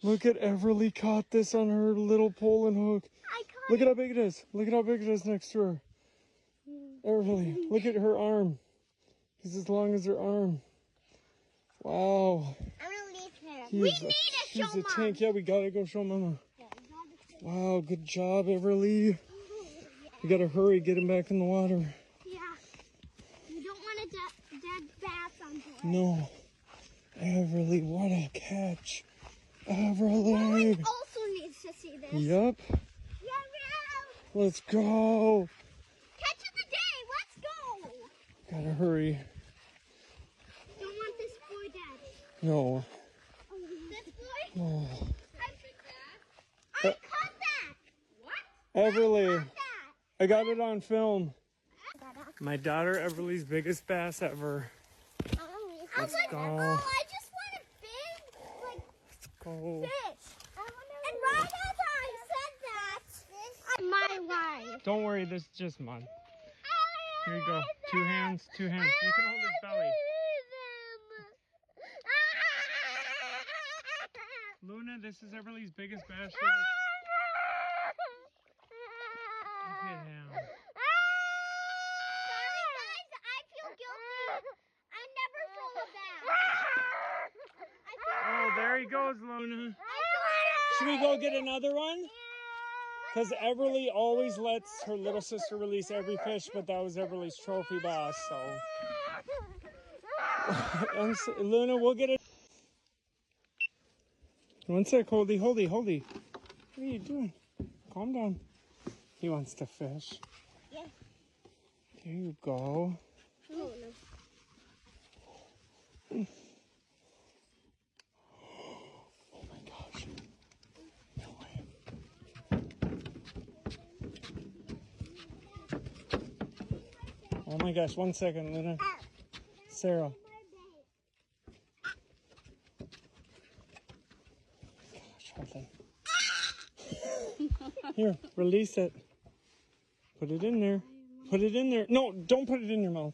Look at Everly caught this on her little pole and hook. Look at how big it is. Look at how big it is next to her. Everly, look at her arm. He's as long as her arm. Wow. I'm gonna leave her. He's a tank. Yeah, we gotta go show Mama. Wow, good job, Everly. We gotta hurry, get him back in the water. Yeah. You don't want a dead bass on board. No. Everly, what a catch. Everly. Owen also needs to see this. Yep. Yeah, Let's go. catch of the day. Let's go. Gotta hurry. Don't want this boy dead. No. This boy? Oh. I caught that. What? Everly, That. I got it on film. My daughter Everly's biggest bass ever. Let's go. Oh, I just want a big, Let's go. fish. And right as I said that, my wife. Don't worry, this is just mud. Here you go. Two hands, two hands. You can hold his belly. Luna, this is Everly's biggest bass she ever. Look at him. Sorry guys, I feel guilty. I never throw a bass. Oh, there he goes, Luna. Should we go get another one? Because Everly always lets her little sister release every fish, but that was Everly's trophy bass, so. Luna, we'll get it. One sec, Holdy. What are you doing? Calm down. He wants to fish. Yeah. There you go. Oh, no. Oh my gosh. No way. Oh my gosh, 1 second, Luna. Sarah. Gosh, hold on. Here, release it. Put it in there. Put it in there. No, don't put it in your mouth.